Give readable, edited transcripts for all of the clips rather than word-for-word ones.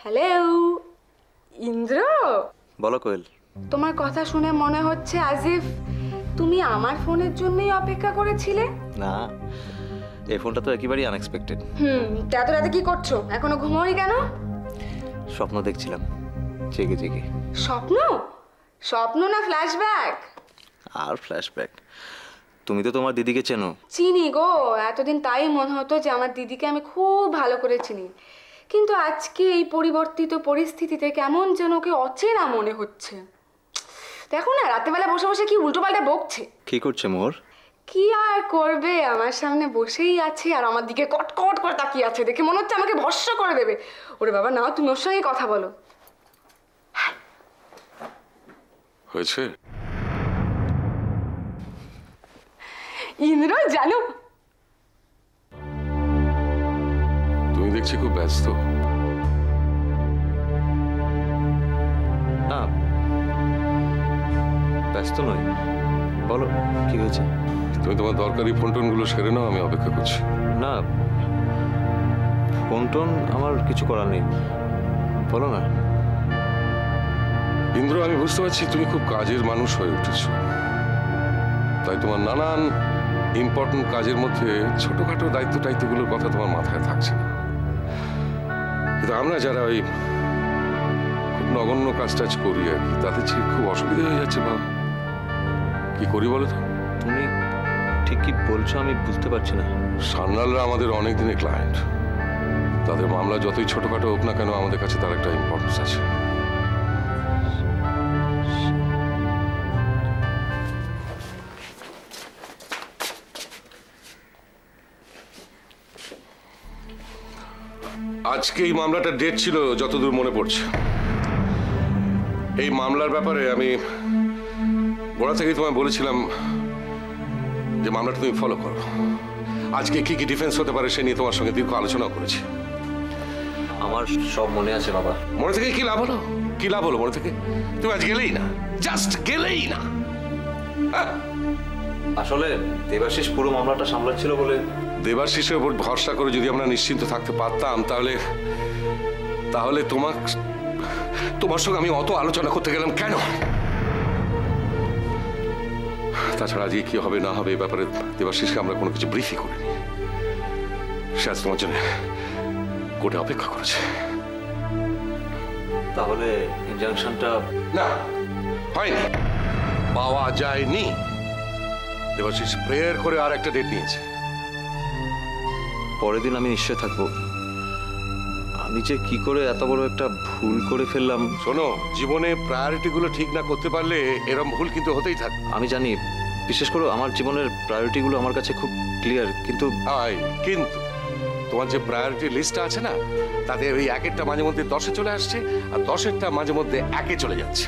Hello Indra, বলো কোয়েল। তোমার কথা শুনে মনে হচ্ছে আজ ইফ তুমি আমার ফোনের জন্যই অপেক্ষা করেছিলে। না, এই ফোনটা তো একেবারেই আনএক্সপেক্টেড। তা এত রাতে কি করছো? এখনো ঘুমোনি কেন? স্বপ্ন দেখছিলাম জেগে জেগে। স্বপ্ন? স্বপ্ন না ফ্ল্যাশব্যাক? আর ফ্ল্যাশব্যাক? তুমি তো তোমার দিদিকে চেনো। চিনি গো, এতদিন তাই মনে হতো যে আমার দিদিকে আমি খুব ভালো করে চিনি, কিন্তু আজকে এই পরিবর্তিত পরিস্থিতিতে কেমন যেন ওকে অচেনা মনে হচ্ছে। দেখো না, রাত্রেবেলা বসে বসে কি উল্টোপাল্টা বকছে। কি করছে মোর? কি আর করবে, আমার সামনে বসেই আছে আর আমার দিকে কটকট করে তাকিয়ে আছে, দেখে মনে হচ্ছে আমাকে ভস্ম করে দেবে। ওরে বাবা, নাও তুমি ওর সঙ্গে কথা বলো। হয়েছে? ইন্দ্র জানো, তুমি দেখছি খুব ব্যস্ত। না, ব্যস্ত নই, বলো কি হয়েছে। তুমি তোমার দরকারি ফোন টোনগুলো সেরে নাও, আমি অপেক্ষা করছি। না, ফোন টোন আমার কিছু করার নেই, বলো না। ইন্দ্র, আমি বুঝতে পারছি তুমি খুব কাজের মানুষ হয়ে উঠেছো, তাই তোমার নানান ইম্পর্টেন্ট কাজের মধ্যে ছোটখাটো দায়িত্বগুলোর কথা তোমার মাথায় থাকছে না। কিন্তু আমরা যারা ওই খুব নগণ্য কাজ টাজ করি আর কি, তাতে খুব অসুবিধা হয়ে যাচ্ছে। বাবা, কি করি বলো তো? তুমি ঠিক কি বলছো আমি বুঝতে পারছি না। সান্যালরা আমাদের অনেক দিনের ক্লায়েন্ট, তাদের মামলা যতই ছোটখাটো হোক না কেন আমাদের কাছে তার একটা ইম্পর্টেন্স আছে। আজকে এই মামলাটার ডেট ছিল যতদূর মনে পড়ছে। এই মামলার ব্যাপারে আমি গোড়া থেকেই তোমায় বলেছিলাম যে মামলাটা তুমি ফলো করো। আজকে কি কি ডিফেন্স হতে পারে সে নিয়ে তোমার সঙ্গে দীর্ঘ আলোচনা করেছি। আমার সব মনে আছে বাবা। মনে থেকে কি লাভ হলো? কি লাভ হলো মনে থেকে? তুমি আজ গেলেই না, জাস্ট গেলেই না। আসলে দেবাশিস পুরো মামলাটা সামলাচ্ছিল বলে। দেবাশিসের উপর ভরসা করে যদি আমরা নিশ্চিন্ত থাকতে পারতাম তাহলে তোমার সঙ্গে আমি অত আলোচনা করতে গেলাম কেন? তাছাড়া আজকে কি হবে না হবে এই ব্যাপারে দেবাশিসকে আমরা কোনো কিছু ব্রিফই করিনি। সে আজ তোমার জন্য কোর্টে অপেক্ষা করেছে। তাহলে ইনজাংশনটা? না, হয়নি, পাওয়া যায়নি। দেবাশিস প্রেয়ার করে আর একটা ডেট নিয়েছে। পরের দিন আমি নিশ্চয় থাকবো। আমি যে কি করে এত বড় একটা ভুল করে ফেললাম। শোনো, জীবনে প্রায়োরিটিগুলো ঠিক না করতে পারলে এরকম ভুল কিন্তু হতেই থাকে। আমি জানি, বিশেষ করে আমার জীবনের প্রায়োরিটিগুলো আমার কাছে খুব ক্লিয়ার, কিন্তু তোমার যে প্রায়োরিটি লিস্টটা আছে না, তাতে ওই একেরটা মাঝে মধ্যে 10-এ চলে আসছে আর 10-এরটা মাঝে মধ্যে 1-এ চলে যাচ্ছে।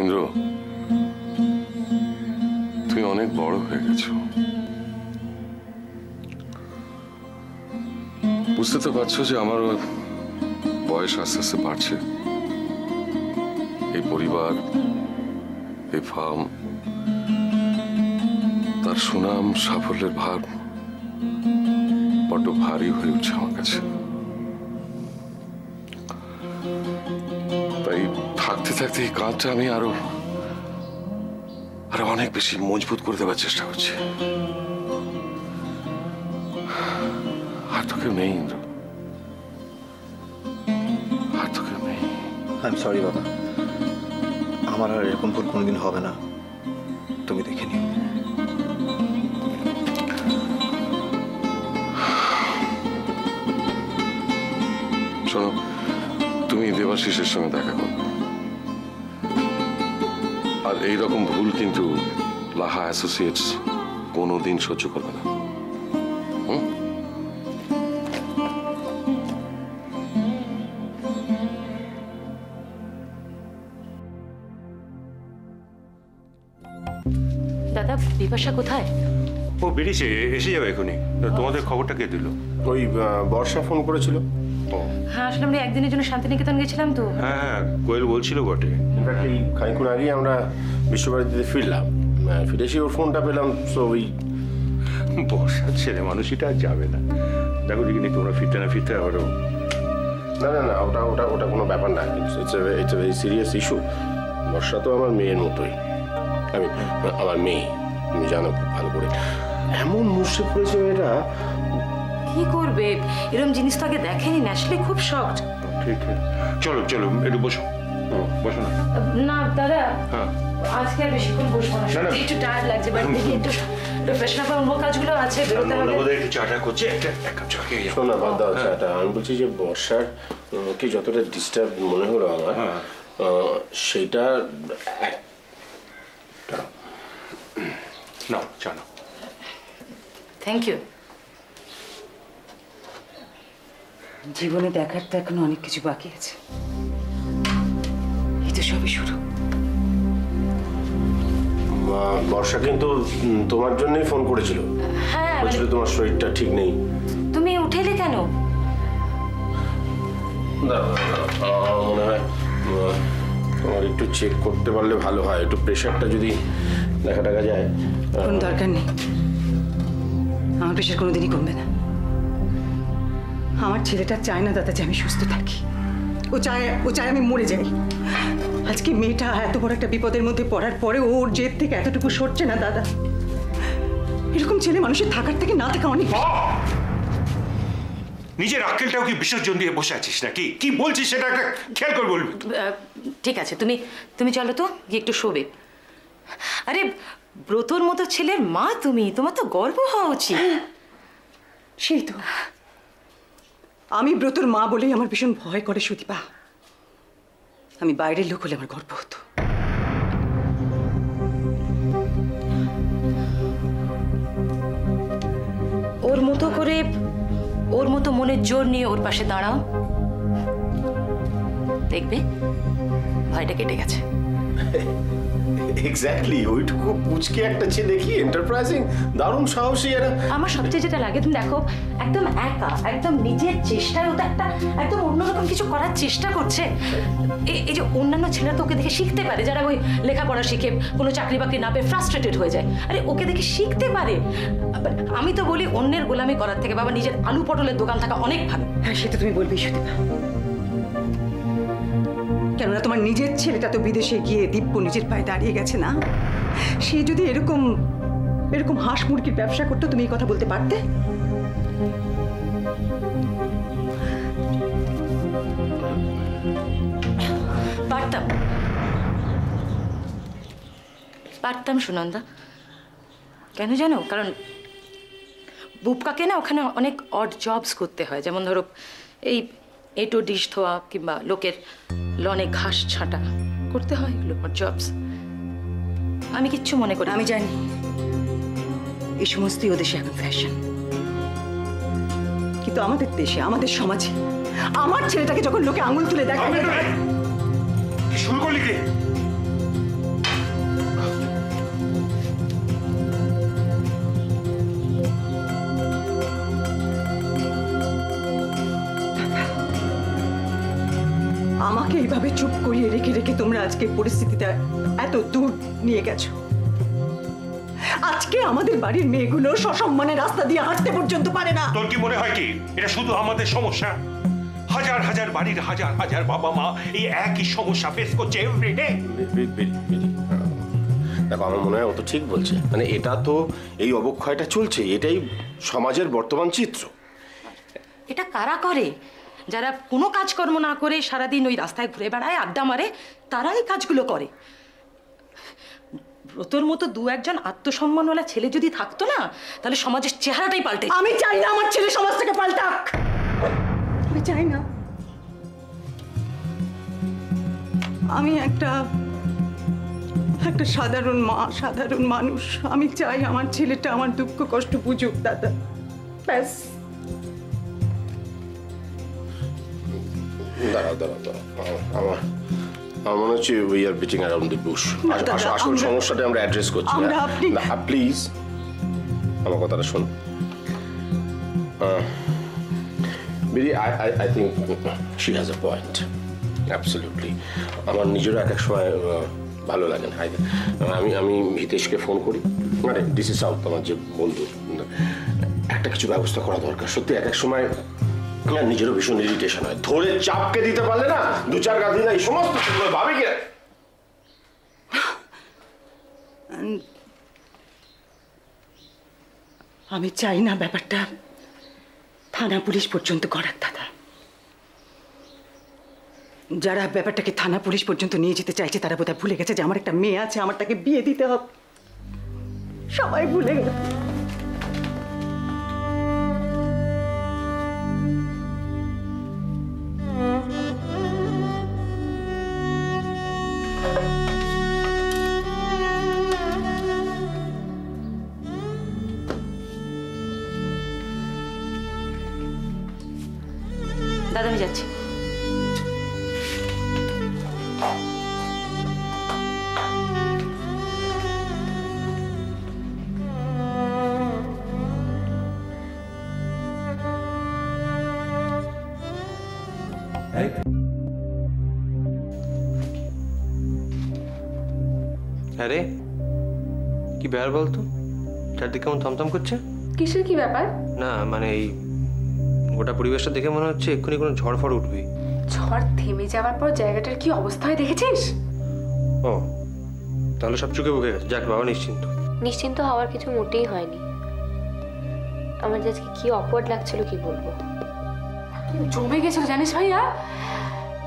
ইন্দ্র, তুমি অনেক বড় হয়ে গেছো। বুঝতে তো পারছো যে আমারও বয়স আস্তে আস্তে বাড়ছে। এই পরিবার, এই ফার্ম, তার সুনাম সাফল্যের ভার বড্ড ভারী হয়ে উঠছে আমার কাছে। তাই থাকতে থাকতে এই কাজটা আমি আরো অনেক বেশি মজবুত করে দেওয়ার চেষ্টা করছি। আর তো কেউ নেই ইন্দ্র, আর তো কেউ নেই। আই এম সরি বাবা, আমার আর এরকম ভুল কোনোদিন হবে না, তুমি দেখে নিও। শোনো, তুমি দেবাশিসের সঙ্গে দেখা করো, আর এইরকম ভুল কিন্তু লাহা অ্যাসোসিয়েটস কোনোদিন সহ্য করবে না। দাদা, বিপাশা কোথায়? ও বেরিয়েছে, এসে যাবে এখনই। তোমাদের খবরটা কে দিল? ওই বর্ষা ফোন করেছিল। হ্যাঁ আসলে আমরা একদিনের জন্য শান্তিনিকেতন গেছিলাম তো। হ্যাঁ হ্যাঁ, কোয়েল বলছিল বটে। ইনফ্যাক্ট এই খানিক্ষণ আগেই আমরা বিশ্বভারতীতে ফিরলাম, ফিরে এসে ওর ফোনটা পেলাম। সো ওই বর্ষার ছেলে মানুষটা আর যাবে না। দেখো দেখিনি তোমরা ফিরতে না ফিরতে আবারও। না না না, ওটা ওটা ওটা কোনো ব্যাপার না। It's a very serious issue. Barsha তো আমার মেয়ের মতোই। আমার মেয়ে, তুমি জানো খুব ভালো করে। এমন মুশে পড়েছে মেয়েটা। কি করবে, এরকম জিনিস তো আগে দেখেনি না, আসলে খুব শকড। ঠিক ঠিক, চলো চলো একটু বসো। বসো না। না দাদা, হ্যাঁ আজকে আর বেশিক্ষণ বসবো না, সত্যি একটু টায়ার্ড লাগছে। বাট দেখি একটু ফ্রেশন আপ, অন্য কাজগুলো আছে, বেরোতে হবে। একটু চাটা করছে, এক কাপ চা খেয়ে যাও। শোন না, বাদ দাও চাটা। আমি বলছি যে বর্ষার কি যতটা ডিস্টার্ব মনে হলো আমার, সেইটা নাও চা নাও। Thank you. জীবনে দেখার তো এখনো অনেক কিছু বাকি আছে, এই তো সবই শুরু। বর্ষা কিন্তু তোমার জন্যই ফোন করেছিল। হ্যাঁ, বলছিল তোমার শরীরটা ঠিক নেই। তুমি উঠেলে কেন? মনে হয় তোমার একটু চেক করতে পারলে ভালো হয়। একটু প্রেশারটা যদি দেখা টাকা যায়। কোনো দরকার নেই, আমার প্রেশার কোনোদিনই কমবে না। আমার ছেলেটা চায় না দাদা যে আমি সুস্থ থাকি, ও চায় আমি মরে যাই। আজকে মেয়েটা এত বড় একটা বিপদের মধ্যে পড়ার পরে ওর জেদ থেকে এতটুকু সরছে না দাদা। এরকম ছেলে মানুষের থাকার থেকে না থাকা অনেক। নিজের আক্কেলটাও কি বিসর্জন দিয়ে বসে আছিস নাকি? কি বলছিস সেটা একটা খেয়াল করে বলবি। ঠিক আছে, তুমি চলো তো, গিয়ে একটু শোবে। আরে ব্রতর মতো ছেলের মা তুমি, তোমার তো গর্ব হওয়া উচিত। সেই তো, আমি ব্রতর মা বলেই আমার ভীষণ ভয় করে সুদীপা। আমি বাইরের লোক হলে আমার গর্ব হতো। ওর মতো করে, ওর মতো মনের জোর নিয়ে ওর পাশে দাঁড়াও, দেখবে ভয়টা কেটে গেছে। এক্স্যাক্টলি, ওইটুকু পুচকে একটা ছেলে কি এন্টারপ্রাইজিং, দারুণ সাহসী এরা। আমার সবচেয়ে যেটা লাগে, তুমি দেখো একদম একা, একদম নিজের চেষ্টায় ও তো একটা একদম অন্যরকম কিছু করার চেষ্টা করছে। এই যে অন্যান্য ছেলেরা তো ওকে দেখে শিখতে পারে, যারা ওই লেখাপড়া শিখে কোনো চাকরি বাকরি না পেয়ে ফ্রাস্ট্রেটেড হয়ে যায়। আরে ওকে দেখে শিখতে পারে। আমি তো বলি অন্যের গোলামি করার থেকে বাবা নিজের আলু পটলের দোকান থাকা অনেক ভালো। হ্যাঁ, সেটা তুমি বলবেই সুদীপা। কেননা তোমার নিজের ছেলেটা তো বিদেশে গিয়ে দিব্য নিজের পায়ে দাঁড়িয়ে গেছে না? সে যদি এরকম হাঁস মুরগির ব্যবসা করতো, তুমি এই কথা বলতে পারতে? পারতাম সুনন্দা। কেন জানো? কারণ বুবকাকে না ওখানে অনেক অড জবস করতে হয়, যেমন ধরো এই এঁটো ডিশ ধোয়া কিংবা লোকের লনে ঘাস ছাঁটা করতে হয়, এগুলো অড জবস। আমি কিচ্ছু মনে করি। আমি জানি এই সমস্তই ও দেশে এখন ফ্যাশন, কিন্তু আমাদের দেশে, আমাদের সমাজে আমার ছেলেটাকে যখন লোকে আঙুল তুলে দেখে। শুরু করলি কি? আমাকে এইভাবে চুপ করিয়ে রেখে রেখে তোমরা আজকে পরিস্থিতিটা এত দূর নিয়ে গেছো। আজকে আমাদের বাড়ির মেয়েগুলো সসম্মানে রাস্তা দিয়ে হাঁটতে পর্যন্ত পারে না। তোর কি মনে হয় কি এটা শুধু আমাদের সমস্যা? হাজার হাজার বাড়ির হাজার হাজার বাবা মা এই একই সমস্যা ফেস করছে এভরিডে। দেখো, আমার মনে হয় ও তো ঠিক বলছে। মানে এটা তো, এই অবক্ষয়টা চলছে, এটাই সমাজের বর্তমান চিত্র। এটা কারা করে? যারা কোনো কাজকর্ম না করে সারাদিন ওই রাস্তায় ঘুরে বেড়ায়, আড্ডা মারে, তারাই কাজগুলো করে। ব্রতর মতো দু একজন আত্মসম্মানওয়ালা ছেলে যদি থাকতো না, তাহলে সমাজের চেহারাটাই পাল্টে। আমি চাই না আমার ছেলে সমাজ থেকে পাল্টাক। আমি চাই না। আমি একটা সাধারণ মা, সাধারণ মানুষ। আমি চাই আমার ছেলেটা আমার দুঃখ কষ্ট বুঝুক দাদা, ব্যাস। দাঁড়াও। আমার মনে হচ্ছে we are beating around the bush. আসল সমস্যাটা আমরা অ্যাড্রেস করছি। প্লিজ আমার কথাটা শোন। বিদি, I think she has a point, absolutely. আমার নিজেরও এক এক সময় ভালো লাগে না। আমি হিতেশকে ফোন করি, মানে ডিসি সাউথ আমার যে বন্ধু, একটা কিছু ব্যবস্থা করা দরকার। সত্যি এক এক সময় আমার নিজেরও ভীষণ ইরিটেশন হয়। ধরে চাপকে দিতে পারলে না, দু চার গাছ দিন এই সমস্ত ভাবে কি। আমি চাই না ব্যাপারটা থানা পুলিশ পর্যন্ত করার দাদা। যারা ব্যাপারটাকে থানা পুলিশ পর্যন্ত নিয়ে যেতে চাইছে তারা বোধহয় ভুলে গেছে যে আমার একটা মেয়ে আছে, আমার তাকে বিয়ে দিতে হবে। সবাই ভুলে গেছে। দাদা আমি যাচ্ছি। আরে কি ব্যাপার বলতো, চারদিকে কেমন থমথম করছে? কিসের কি ব্যাপার? না মানে এই গোটা পরিবেশটা দেখে মনে হচ্ছে এক্ষুনি কোনো ঝড় ফড় উঠবে। ঝড় থেমে যাওয়ার পর জায়গাটার কি অবস্থা হয় দেখেছিস? ও তাহলে সব চুকে বুকে গেছে। যাক বাবা, নিশ্চিন্ত। নিশ্চিন্ত হওয়ার কিছু মোটেই হয়নি। আমার যে আজকে কি অকওয়ার্ড লাগছিল কি বলবো। জমে গেছিল জানিস ভাইয়া,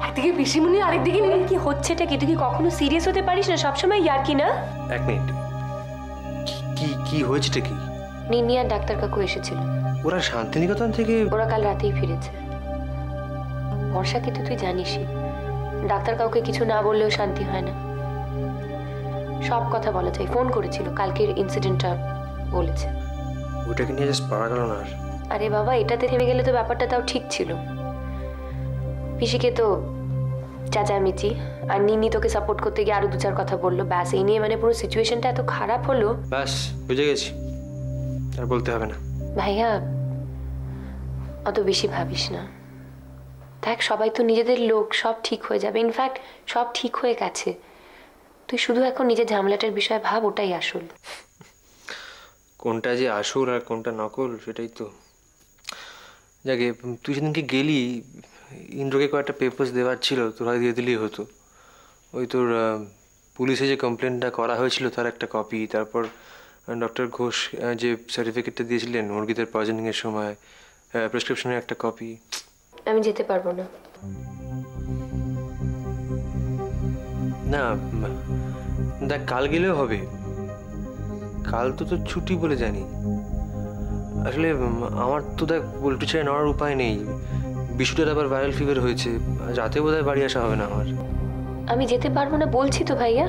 একদিকে পিসিমণি আরেকদিকে কি হচ্ছেটা কি? তুই কি কখনো সিরিয়াস হতে পারিস না? সবসময় ইয়ার কি না? এক মিনিট, কি কি হয়েছেটা কি? নিনি আর ডাক্তার কাকু এসেছিল। ওরা শান্তিনিকেতন থেকে? ওরা কাল রাতেই ফিরেছে। বর্ষাকে তো তুই জানিসই, ডাক্তার কাউকে কিছু না বললেও শান্তি হয় না। সব কথা বলা চাই। ফোন করেছিল, কালকের ইনসিডেন্টটা বলেছে। ওটাকে নিয়ে জাস্ট পারা গেল না আর। আরে বাবা, এটাতে থেমে গেলে তো ব্যাপারটা তাও ঠিক ছিল। পিসিকে তো চেঁচামেচি, আর নিনি তোকে সাপোর্ট করতে গিয়ে আরো দু চার কথা বললো। ব্যাস এই নিয়ে মানে পুরো সিচুয়েশনটা এত খারাপ হলো। ব্যাস বুঝে গেছি, আর বলতে হবে না। ভাইয়া অত বেশি ভাবিস না। দেখ সবাই তো নিজেদের লোক, সব ঠিক হয়ে যাবে। ইনফ্যাক্ট সব ঠিক হয়ে গেছে। তুই শুধু এখন নিজের ঝামেলাটার বিষয়ে ভাব, ওটাই আসল। কোনটা যে আসল আর কোনটা নকল সেটাই তো। যাকে তুই সেদিনকে গেলি, ইন্দ্রকে কয়েকটা পেপার্স দেওয়ার ছিল, তোরা দিয়ে দিলেই হতো। ওই তোর পুলিশে যে কমপ্লেনটা করা হয়েছিল তার একটা কপি, তারপর ডক্টর ঘোষ যে সার্টিফিকেটটা দিয়েছিলেন মুরগিদের পয়জনিংয়ের সময়, প্রেসক্রিপশনের একটা কপি। আমি যেতে পারবো না। না দেখ, কাল গেলেও হবে। কাল তো তোর ছুটি বলে জানি। আসলে আমার তো দেখ পোল্ট্রি ছেড়ে নেওয়ার উপায় নেই। বিশুটার আবার ভাইরাল ফিভার হয়েছে, রাতে বোধহয় বাড়ি আসা হবে না আমার। আমি যেতে পারবো না বলছি তো ভাইয়া।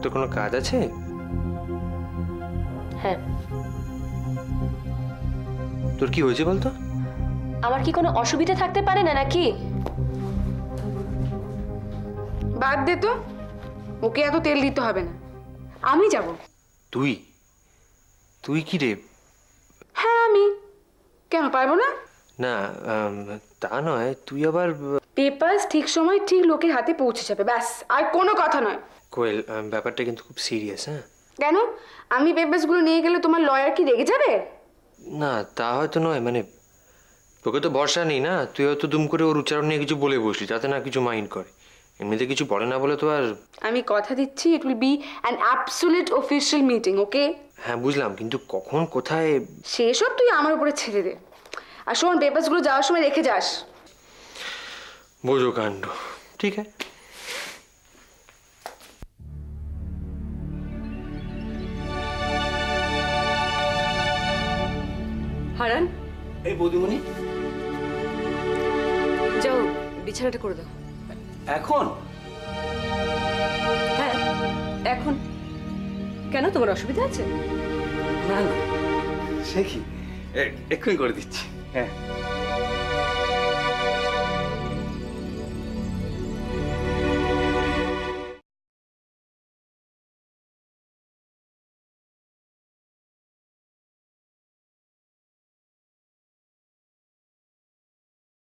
তোর কোনো কাজ আছে? হ্যাঁ। তোর কি হয়েছে বলতো? আমার কি কোনো অসুবিধা থাকতে পারে না নাকি? বাদ দে তো, ওকে এত তেল দিতে হবে না, আমি যাব। তুই তুই কি রে? হ্যাঁ আমি, কেন পারবো না? না তা নয়, তুই আবার পেপারস ঠিক সময় ঠিক লোকের হাতে পৌঁছে যাবে, ব্যাস, আর কোনো কথা নয়। কোয়েল, ব্যাপারটা কিন্তু খুব সিরিয়াস। হ্যাঁ কেন? আমি পেপারসগুলো নিয়ে গেলে তোমার লয়ার কি রেগে যাবে? না তা হয়তো নয়, মানে তোকে তো ভরসা নেই না, তুই হয়তো দুম করে ওর উচ্চারণ নিয়ে কিছু বলে বসলি, যাতে না কিছু মাইন্ড করে। এমনিতে কিছু বলে না বলে তো আর। আমি কথা দিচ্ছি, it will be an absolute official meeting, okay? হ্যাঁ বুঝলাম, কিন্তু কখন কোথায় সেসব তুই আমার উপরে ছেড়ে দে। আর শোন, পেপারসগুলো যাওয়ার সময় রেখে যাস। বোঝো কাণ্ড। ঠিক আছে। হারান, এই বৌদিমণি, যাও বিছানাটা করে দাও। এখন? হ্যাঁ এখন। কেন, তোমার অসুবিধা আছে? না না, সে কি, এক্ষুনি করে দিচ্ছি। হ্যাঁ